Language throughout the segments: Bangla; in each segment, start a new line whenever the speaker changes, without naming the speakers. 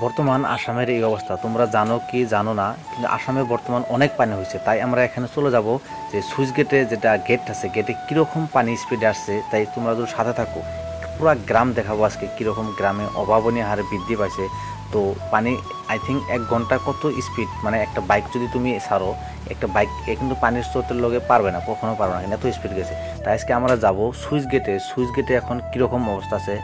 বর্তমান আসামের এই অবস্থা তোমরা জানো কি জানো না, কিন্তু আসামে বর্তমান অনেক পানি হয়েছে। তাই আমরা এখানে চলে যাব যে সুইচ গেটে যেটা গেট আছে, গেটে কীরকম পানি স্পিডে আসছে। তাই তোমরা যদি সাথে থাকো পুরো গ্রাম দেখাবো আজকে কীরকম গ্রামে অভাবনীয় হারে বৃদ্ধি পাইছে। তো পানি আই থিঙ্ক 1 ঘন্টা কত স্পিড, মানে একটা বাইক যদি তুমি ছাড়ো, একটা বাইক কিন্তু পানির স্রোতের লগে পারবে না, কখনো পারবে না, এত স্পিড গেছে। তাই আজকে আমরা যাব সুইচ গেটে। সুইচ গেটে এখন কীরকম অবস্থা আছে,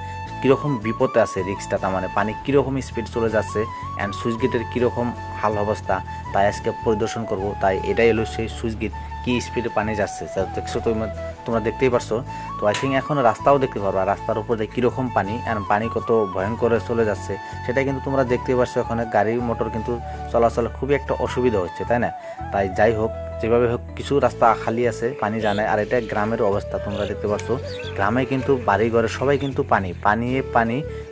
কীরকম বিপদে আছে রিক্সটা, তার মানে পানি কীরকম স্পিড চলে যাচ্ছে অ্যান্ড সুইচ গেটের কীরকম হাল অবস্থা, তাই আজকে পরিদর্শন করব। তাই এটাই হলো সেই সুইচ গেট, কী স্পিডে পানি যাচ্ছে দেখছো তোমরা দেখতেই পারছো। তো আই থিঙ্ক এখন রাস্তাও দেখতে পারো, আর রাস্তার উপরে কীরকম পানি অ্যান্ড পানি কত ভয়ঙ্কর চলে যাচ্ছে সেটা কিন্তু তোমরা দেখতেই পারছো। এখানে গাড়ি মোটর কিন্তু চলাচল খুবই একটা অসুবিধা হচ্ছে, তাই না? তাই যাই হোক, যেভাবে হোক কিছু রাস্তা খালি আছে, পানি জানায়। আর এটা গ্রামের অবস্থা তোমরা দেখতে পাচ্ছ, গ্রামে কিন্তু বাড়ি ঘরে সবাই কিন্তু পানি,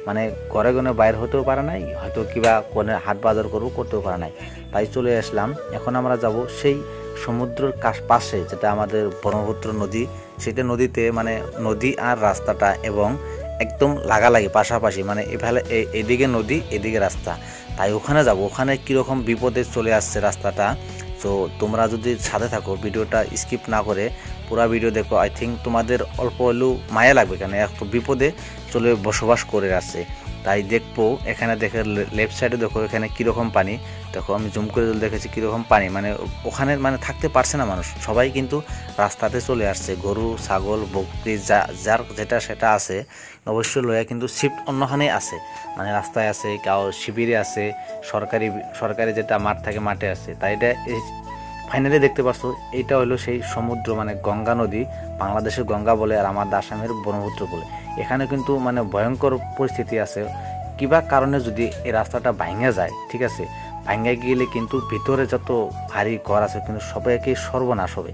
মানে ঘরে ঘরে বাইর হতেও পারে নাই, হয়তো কিবা কোনে হাট বাজার করতেও পারে নাই। তাই চলে আসলাম। এখন আমরা যাব সেই সমুদ্রের পাশে, যেটা আমাদের ব্রহ্মপুত্র নদী, সেটা নদীতে মানে নদী আর রাস্তাটা এবং একদম লাগালাগি পাশাপাশি, মানে এদিকে নদী এদিকে রাস্তা। তাই ওখানে যাব, ওখানে কীরকম বিপদে চলে আসছে রাস্তাটা। তো তোমরা যদি সাথে থাকো, ভিডিওটা স্কিপ না করে পুরো ভিডিও দেখো। আই থিঙ্ক তোমাদের অল্প হলেও মায়া লাগবে, কেন একটু বিপদে চলে বসবাস করে আসছে। তাই দেখবো, এখানে দেখে লেফট সাইডে দেখো এখানে কীরকম পানি। দেখো আমি জুম করে দেখেছি কীরকম পানি, মানে ওখানে মানে থাকতে পারছে না মানুষ, সবাই কিন্তু রাস্তাতে চলে আসছে। গরু ছাগল বকরি যার যেটা সেটা আছে অবশ্যই লয়া কিন্তু শিফট অন্যখানেই আছে, মানে রাস্তায় আছে, কেউ শিবিরে আছে, সরকারি যেটা মাঠ থাকে মাঠে আছে। তাই এটা ফাইনালি দেখতে পাচ্ছ, এইটা হলো সেই সমুদ্র, মানে গঙ্গা নদী, বাংলাদেশের গঙ্গা বলে আর আমাদের আসামের ব্রহ্মপুত্র বলে। এখানে কিন্তু মানে ভয়ঙ্কর পরিস্থিতি আছে। কিবা কারণে যদি এই রাস্তাটা ভাঙা যায়, ঠিক আছে, ভাঙা গেলে কিন্তু ভিতরে যত ভারী ঘর আছে কিন্তু সবাইকে সর্বনাশ হবে,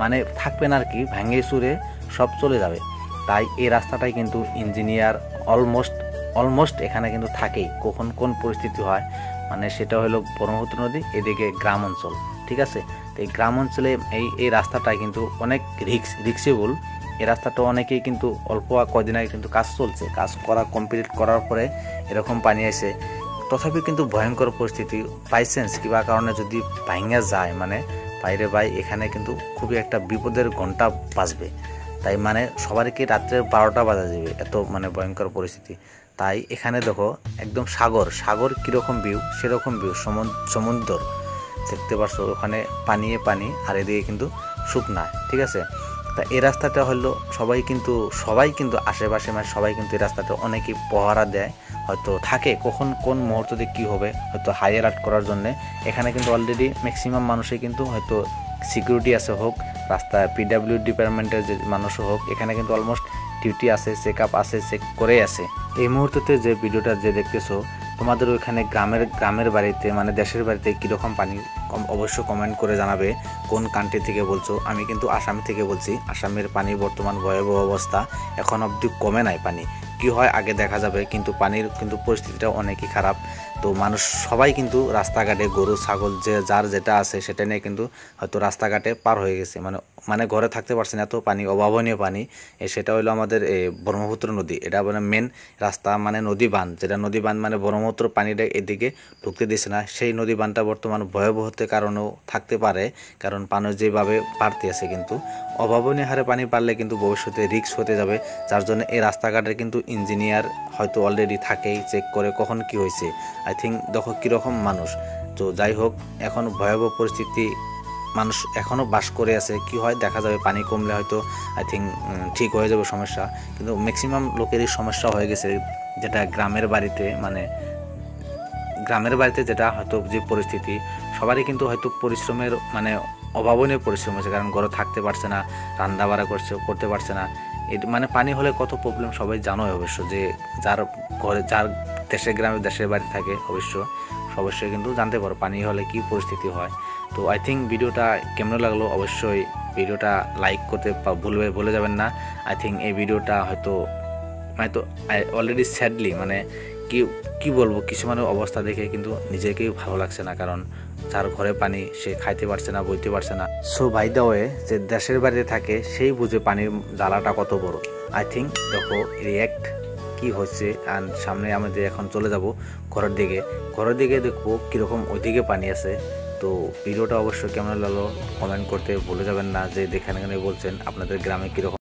মানে থাকবে না আর কি, ভাঙে চুরে সব চলে যাবে। তাই এই রাস্তাটাই কিন্তু ইঞ্জিনিয়ার অলমোস্ট এখানে কিন্তু থাকেই, কখন কোন পরিস্থিতি হয়, মানে সেটা হলো ব্রহ্মপুত্র নদী, এদিকে গ্রাম অঞ্চল, ঠিক আছে। তো এই গ্রাম অঞ্চলে এই রাস্তাটাই কিন্তু অনেক রিক্সেবল। এই রাস্তাটা অনেকেই কিন্তু অল্প কদিন আগে কিন্তু কাজ চলছে, কাজ কমপ্লিট করার পরে এরকম পানি আসে। তথাপি কিন্তু ভয়ঙ্কর পরিস্থিতি, বাইচান্স কিবা কারণে যদি ভাঙা যায়, মানে বাইরে এখানে কিন্তু খুবই একটা বিপদের ঘন্টা বাজবে। তাই মানে সবারকে রাত্রে 12টা বাজা যাবে, এত মানে ভয়ঙ্কর পরিস্থিতি। তাই এখানে দেখো একদম সাগর কীরকম ভিউ, সেরকম ভিউ, সমুদ্র দেখতে পাচ্ছ, ওখানে পানি আর এদিকে কিন্তু শুকনা, ঠিক আছে। তা এই রাস্তাটা হলো সবাই কিন্তু আশেপাশে মানে সবাই কিন্তু এই রাস্তাটা অনেকেই পহরা দেয়, হয়তো থাকে কখন কোন মুহূর্তে কী হবে, হয়তো হাই অ্যালার্ট করার জন্যে। এখানে কিন্তু অলরেডি ম্যাক্সিমাম মানুষই কিন্তু হয়তো সিকিউরিটি আছে, হোক রাস্তা পিডাব্লিউ ডিপার্টমেন্টের যে মানুষও হোক, এখানে কিন্তু অলমোস্ট ডিউটি আছে, চেক আপ আছে, চেক করেই আছে। এই মুহূর্তে যে ভিডিওটা যে দেখতেছো, তোমাদের ওইখানে গ্রামের বাড়িতে মানে দেশের বাড়িতে কীরকম পানি অবশ্যই কমেন্ট করে জানাবে কোন কান্ট্রি থেকে বলছো। আমি কিন্তু আসাম থেকে বলছি। আসামের পানি বর্তমান ভয়াবহ অবস্থা, এখন অবধি কমে নাই পানি। কি হয় আগে দেখা যাবে, কিন্তু পানির কিন্তু পরিস্থিতিটা অনেকই খারাপ। তো মানুষ সবাই কিন্তু রাস্তাঘাটে গরু ছাগল যার যেটা আছে সেটা নিয়ে কিন্তু হয়তো রাস্তাঘাটে পার হয়ে গেছে, মানে ঘরে থাকতে পারছে না, এত পানি, অভাবনীয় পানি। সেটা হলো আমাদের ব্রহ্মপুত্র নদী, এটা মানে মেন রাস্তা, মানে নদী বাঁধ, যেটা নদী বাঁধ মানে ব্রহ্মপুত্র পানিটা এদিকে ঢুকতে দিচ্ছে না। সেই নদী বাঁধটা বর্তমান ভয়াবহতার কারণেও থাকতে পারে, কারণ পানি যেভাবে বাড়তে আছে, কিন্তু অভাবনীয় হারে পানি বাড়লে কিন্তু ভবিষ্যতে রিস্ক হতে যাবে। যার জন্য এই রাস্তাঘাটের কিন্তু ইঞ্জিনিয়ার হয়তো অলরেডি থাকেই, চেক করে কখন কি হয়েছে। আই থিঙ্ক দেখো কীরকম মানুষ। তো যাই হোক, এখন ভয়াবহ পরিস্থিতি, মানুষ এখনও বাস করে আছে। কি হয় দেখা যাবে, পানি কমলে হয়তো আই থিঙ্ক ঠিক হয়ে যাবে সমস্যা, কিন্তু ম্যাক্সিমাম লোকেরই সমস্যা হয়ে গেছে। যেটা গ্রামের বাড়িতে যেটা হয়তো যে পরিস্থিতি, সবারই কিন্তু হয়তো পরিশ্রমের মানে অভাবনীয় পরিশ্রম হয়েছে, কারণ ঘরে থাকতে পারছে না, রান্না বাড়া করতে পারছে না। মানে পানি হলে কত প্রবলেম সবাই জানোই অবশ্য, যে যার গ্রামে দেশের বাড়ি থাকে অবশ্যই কিন্তু জানতে পারো পানি হলে কি পরিস্থিতি হয়। তো আই থিঙ্ক ভিডিওটা কেমন লাগলো, অবশ্যই ভিডিওটা লাইক করতে ভুলে যাবেন না। আই থিঙ্ক এই ভিডিওটা হয়তো অলরেডি স্যাডলি, মানে কি বলবো, কিছু মানুষ অবস্থা দেখে কিন্তু নিজেকেই ভালো লাগছে না, কারণ যার ঘরে পানি সে খাইতে পারছে না, বইতে পারছে না। সো বাই দ্য ওয়ে, যে দেশের বাড়িতে থাকে সেই বুঝে পানির জ্বালাটা কত বড়। আই থিঙ্ক দেখো রিয়াক্ট কি হচ্ছে। আর সামনে আমাদের এখন চলে যাব ঘরের দিকে দেখবো কীরকম ওইদিকে পানি আছে। তো ভিডিওটা অবশ্যই কেমন লাগলো কমেন্ট করতে ভুলে যাবেন না, যে যেখানে বলছেন আপনাদের গ্রামে কীরকম